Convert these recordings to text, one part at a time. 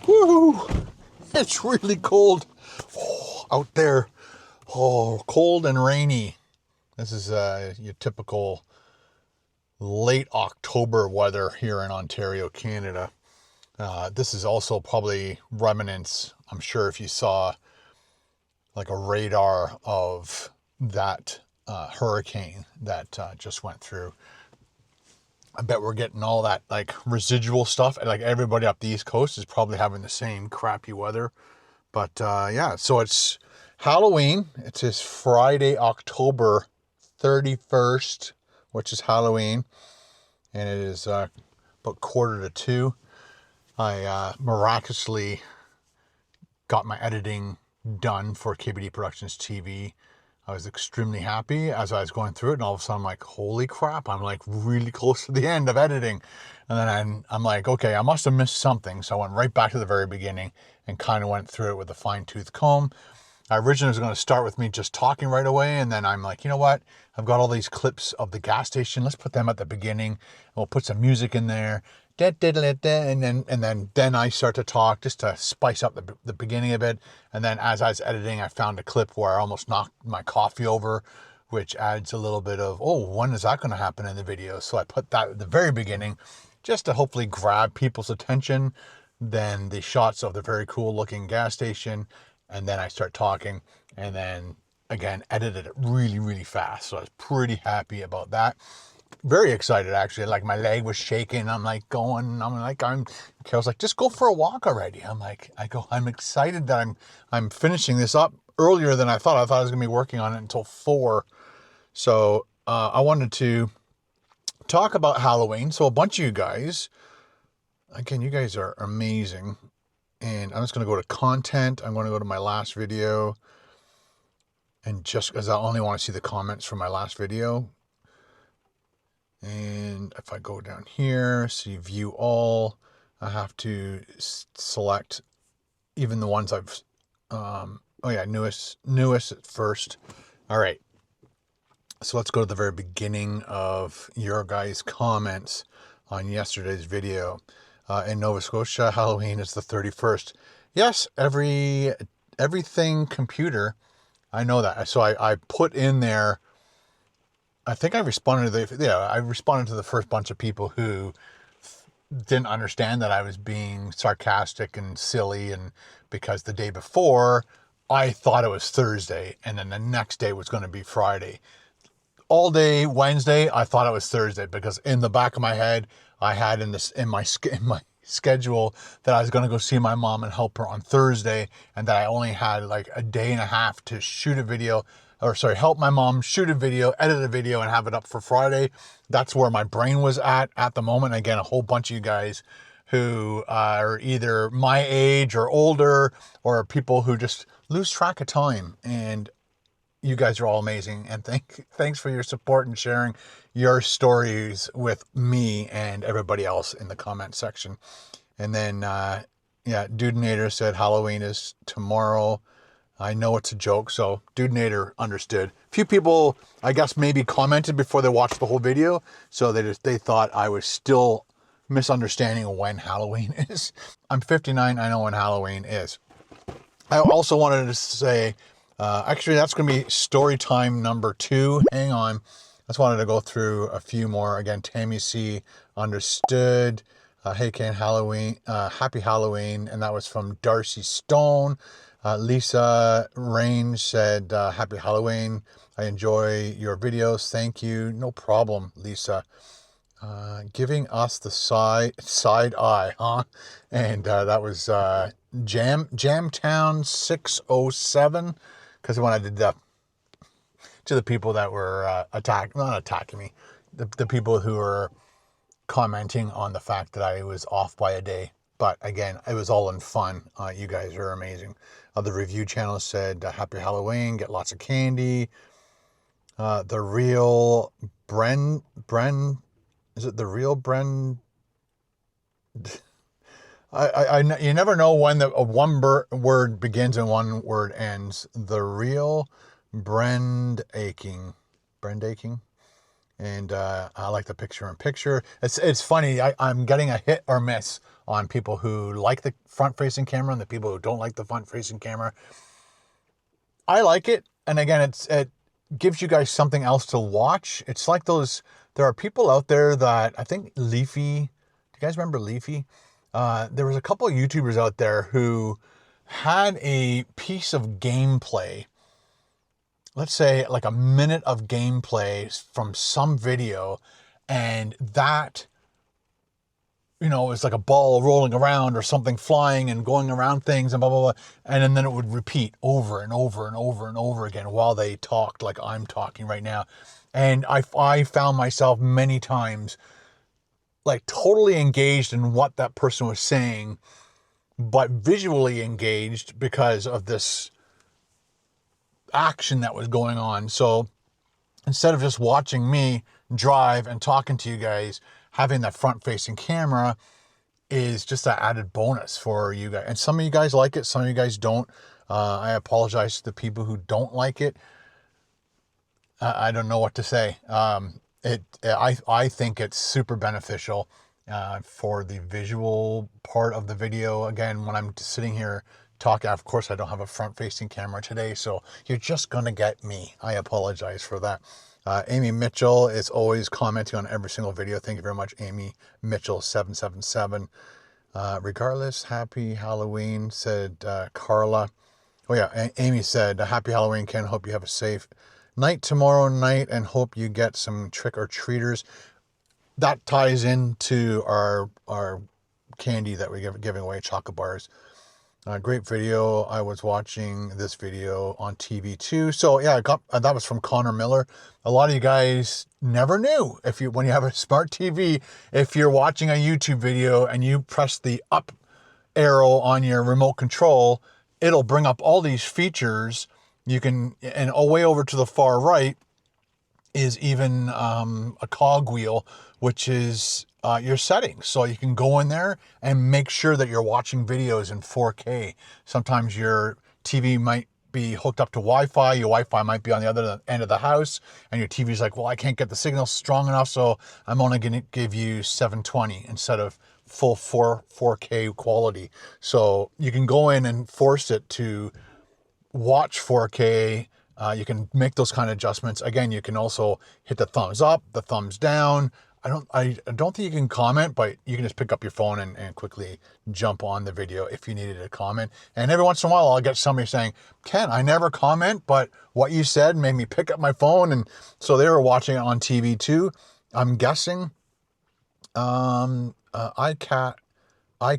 Woo! It's really cold out there. Oh, cold and rainy. This is your typical late October weather here in Ontario, Canada. This is also probably remnants, I'm sure, if you saw like a radar of that hurricane that just went through. I bet we're getting all that like residual stuff, and like everybody up the East Coast is probably having the same crappy weather. But yeah, so it's Halloween. It's this Friday, October 31st, which is Halloween, and it is about 1:45. I miraculously got my editing done for KBD Productions TV. I was extremely happy as I was going through it, and all of a sudden I'm like, holy crap, I'm like really close to the end of editing. And then I'm like, okay, I must have missed something. So I went right back to the very beginning and kind of went through it with a fine-tooth comb. I originally was going to start with me just talking right away, and then I'm like, you know what? I've got all these clips of the gas station. Let's put them at the beginning. We'll put some music in there. And then I start to talk just to spice up the beginning of it. And then as I was editing, I found a clip where I almost knocked my coffee over, which adds a little bit of, oh, when is that going to happen in the video? So I put that at the very beginning just to hopefully grab people's attention. Then the shots of the very cool looking gas station. And then I start talking, and then again, edited it really, really fast. So I was pretty happy about that. Very excited, actually. Like my leg was shaking. I'm like Carol's like, just go for a walk already. I'm excited that I'm finishing this up earlier than I thought. I thought I was gonna be working on it until 4. So I wanted to talk about Halloween. So a bunch of you guys, again, you guys are amazing. And I'm just going to go to content. I'm going to go to my last video. And just because I only want to see the comments from my last video. And if I go down here, see view all, I have to select even the ones I've, newest at first. All right. So let's go to the very beginning of your guys' comments on yesterday's video. In Nova Scotia, Halloween is the 31st. Yes, everything computer, I know that. So I put in there, I think I responded to the first bunch of people who didn't understand that I was being sarcastic and silly, and because the day before I thought it was Thursday, and then the next day was going to be Friday. All day Wednesday, I thought it was Thursday, because in the back of my head, I had in my schedule that I was going to go see my mom and help her on Thursday, and that I only had like a day and a half to shoot a video, help my mom shoot a video, edit a video, and have it up for Friday. That's where my brain was at the moment. Again, a whole bunch of you guys who are either my age or older, or people who just lose track of time, and you guys are all amazing, and thanks for your support and sharing your stories with me and everybody else in the comment section. And then, Dudenator said Halloween is tomorrow. I know it's a joke, so Dudenator understood. A few people, I guess, maybe commented before they watched the whole video, so they thought I was still misunderstanding when Halloween is. I'm 59, I know when Halloween is. I also wanted to say, actually, that's going to be story time number 2. Hang on. I just wanted to go through a few more. Again, Tammy C. understood. Hey, Ken, Halloween. Happy Halloween. And that was from Darcy Stone. Lisa Range said, Happy Halloween. I enjoy your videos. Thank you. No problem, Lisa. Giving us the side eye, huh? And that was Jamtown 607. Because when I did that to the people that were not attacking me, the people who were commenting on the fact that I was off by a day. But again, it was all in fun. You guys are amazing. The review channel said, Happy Halloween, get lots of candy. The real Bren, is it the real Bren? You never know when one word begins and one word ends. The real Brendaking. And I like the picture-in-picture. It's funny. I'm getting a hit or miss on people who like the front-facing camera and the people who don't like the front-facing camera. I like it, and again, it gives you guys something else to watch. It's like those. There are people out there that I think Leafy. Do you guys remember Leafy? There was a couple of YouTubers out there who had a piece of gameplay, let's say like a minute of gameplay from some video, and that, it's like a ball rolling around or something flying and going around things and blah, blah, blah. And then it would repeat over and over and over and over again while they talked like I'm talking right now. And I found myself many times like totally engaged in what that person was saying, but visually engaged because of this action that was going on. So instead of just watching me drive and talking to you guys, having that front-facing camera is just an added bonus for you guys. And some of you guys like it, some of you guys don't. I apologize to the people who don't like it. I don't know what to say. I think it's super beneficial for the visual part of the video. Again, when I'm sitting here talking, of course, I don't have a front-facing camera today, so you're just going to get me. I apologize for that. Amy Mitchell is always commenting on every single video. Thank you very much, Amy Mitchell 777. Regardless, happy Halloween, said Carla. Oh yeah, Amy said, happy Halloween, Ken. Hope you have a safe night tomorrow night and hope you get some trick-or-treaters. That ties into our candy that we're giving away, chocolate bars. Great video. I was watching this video on TV too. So yeah, that was from Connor Miller. A lot of you guys never knew when you have a smart TV, if you're watching a YouTube video and you press the up arrow on your remote control, it'll bring up all these features. You can, and way over to the far right is even a cog wheel, which is your settings. So you can go in there and make sure that you're watching videos in 4K. Sometimes your TV might be hooked up to Wi-Fi. Your Wi-Fi might be on the other end of the house, and your TV's like, well, I can't get the signal strong enough, so I'm only going to give you 720 instead of full 4K quality. So you can go in and force it to watch 4K. You can make those kind of adjustments. Again, you can also hit the thumbs up, the thumbs down. I don't think you can comment, but you can just pick up your phone and quickly jump on the video if you needed to comment. And every once in a while, I'll get somebody saying, Ken, I never comment, but what you said made me pick up my phone. And so they were watching it on TV too. I'm guessing. I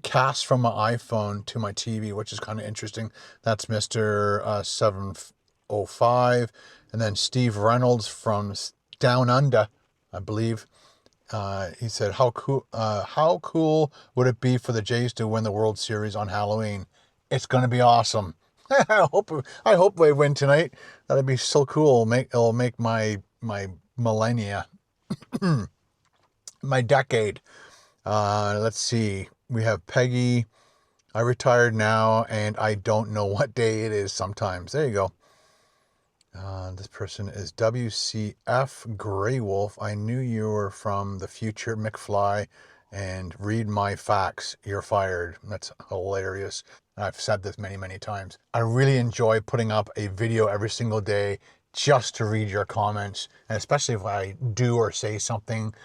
cast from my iPhone to my TV, which is kind of interesting. That's Mr. 705. And then Steve Reynolds from Down Under, I believe. He said, how cool would it be for the Jays to win the World Series on Halloween? It's going to be awesome. I hope they win tonight. That'd be so cool. It'll make my millennia, my decade. Let's see. We have Peggy. I retired now, and I don't know what day it is sometimes. There you go. This person is WCF Grey Wolf. I knew you were from the future, McFly, and read my facts. You're fired. That's hilarious. I've said this many, many times. I really enjoy putting up a video every single day just to read your comments, and especially if I do or say something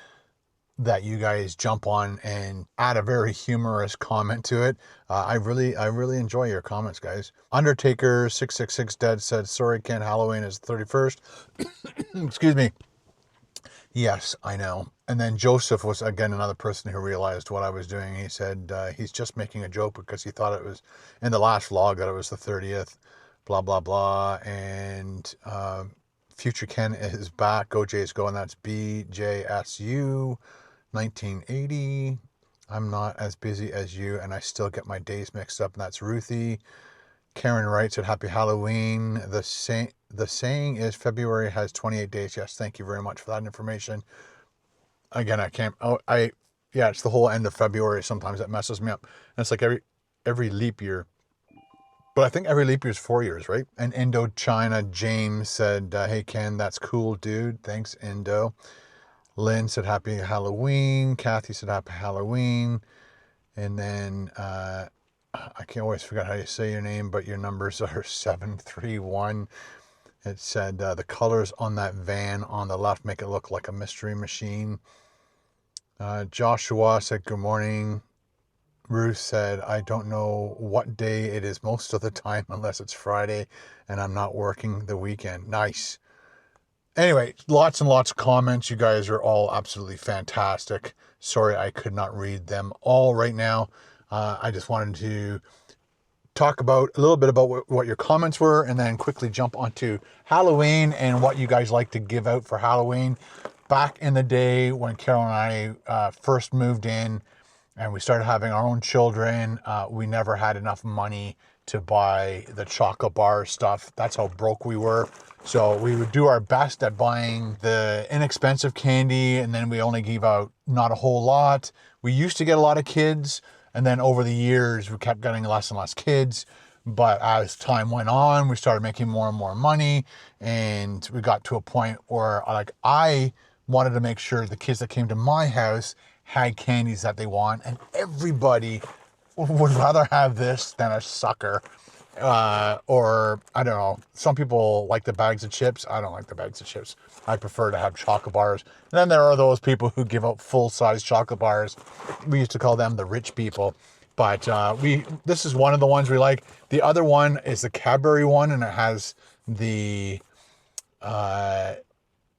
that you guys jump on and add a very humorous comment to it. I really enjoy your comments, guys. Undertaker 666 Dead said, sorry, Ken, Halloween is the 31st. Excuse me. Yes, I know. And then Joseph was, again, another person who realized what I was doing. He said he's just making a joke because he thought it was, in the last vlog, that it was the 30th, blah, blah, blah. And Future Ken is back. Go Jays go, and that's BJSU 1980. I'm not as busy as you, and I still get my days mixed up, and that's Ruthie. Karen writes, said, happy Halloween. The saying is February has 28 days. Yes, thank you very much for that information. Again, yeah, it's the whole end of February. Sometimes that messes me up. And it's like every leap year. But I think every leap year is 4 years, right? And Indochina James said, hey, Ken, that's cool, dude. Thanks, Indo. Lynn said happy Halloween. Kathy said happy Halloween. And then I can't always forget how you say your name, but your numbers are 731. It said the colors on that van on the left make it look like a mystery machine. Joshua said good morning. Ruth said, I don't know what day it is most of the time unless it's Friday and I'm not working the weekend. Nice. Anyway, lots and lots of comments. You guys are all absolutely fantastic. Sorry I could not read them all right now. I just wanted to talk about a little bit about what your comments were and then quickly jump onto Halloween and what you guys like to give out for Halloween. Back in the day when Carol and I first moved in and we started having our own children, we never had enough money to buy the chocolate bar stuff. That's how broke we were. So we would do our best at buying the inexpensive candy, and then we only gave out not a whole lot. We used to get a lot of kids, and then over the years, we kept getting less and less kids. But as time went on, we started making more and more money, and we got to a point where, like, I wanted to make sure the kids that came to my house had candies that they want, and everybody would rather have this than a sucker. Or I don't know, some people like the bags of chips. I don't like the bags of chips. I prefer to have chocolate bars. And then there are those people who give out full-size chocolate bars. We used to call them the rich people. But this is one of the ones we like. The other one is the Cadbury one, and it has the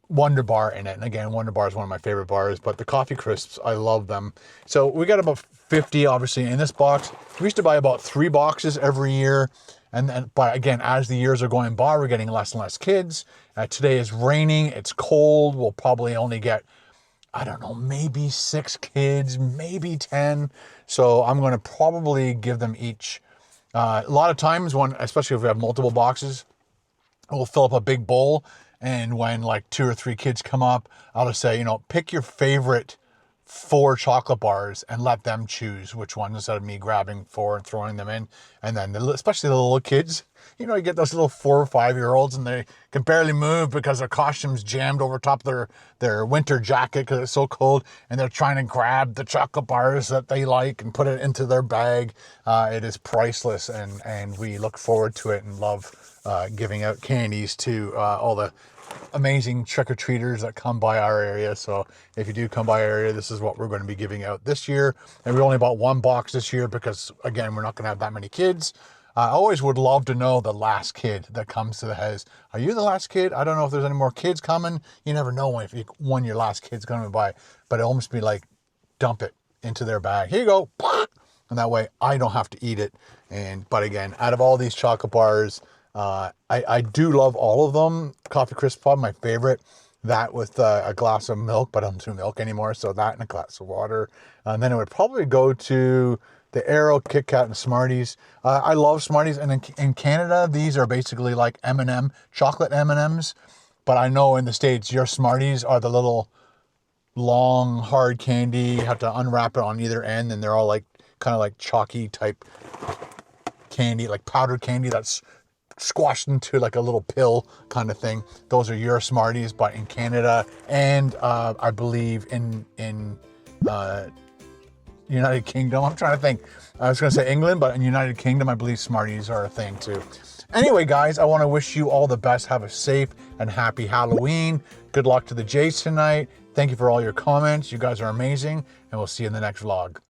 Wonder Bar in it. And again, Wonder Bar is one of my favorite bars, but the Coffee Crisps, I love them. So we got about 50 obviously in this box. We used to buy about 3 boxes every year. And then, but again, as the years are going by, we're getting less and less kids. Today is raining. It's cold. We'll probably only get, I don't know, maybe 6 kids, maybe 10. So I'm going to probably give them each. A lot of times when, especially if we have multiple boxes, we'll fill up a big bowl. And when like 2 or 3 kids come up, I'll just say, pick your favorite 4 chocolate bars and let them choose which one instead of me grabbing 4 and throwing them in. And then especially the little kids, you get those little 4 or 5-year-olds and they can barely move because their costume's jammed over top of their winter jacket because it's so cold, and they're trying to grab the chocolate bars that they like and put it into their bag. It is priceless, and we look forward to it and love giving out candies to all the amazing trick-or-treaters that come by our area. So if you do come by our area, this is what we're going to be giving out this year. And we only bought 1 box this year because, again, we're not going to have that many kids. I always would love to know the last kid that comes to the house. Are you the last kid? I don't know if there's any more kids coming. You never know when your last kid's coming by. But it almost be like, dump it into their bag. Here you go. And that way I don't have to eat it. But again, out of all these chocolate bars, I do love all of them. Coffee Crisp, probably my favorite. That with a glass of milk, but I don't do milk anymore. So that and a glass of water. And then it would probably go to the Aero, Kit Kat, and Smarties. I love Smarties. And in Canada, these are basically like M&M, chocolate M&Ms. But I know in the States, your Smarties are the little long, hard candy. You have to unwrap it on either end. And they're all like kind of like chalky type candy, like powdered candy that's squashed into like a little pill kind of thing. Those are your Smarties. But in Canada and I believe in United Kingdom, I'm trying to think, I was going to say England, but in United Kingdom, I believe Smarties are a thing too. Anyway, guys, I want to wish you all the best. Have a safe and happy Halloween. Good luck to the Jays tonight. Thank you for all your comments. You guys are amazing, and we'll see you in the next vlog.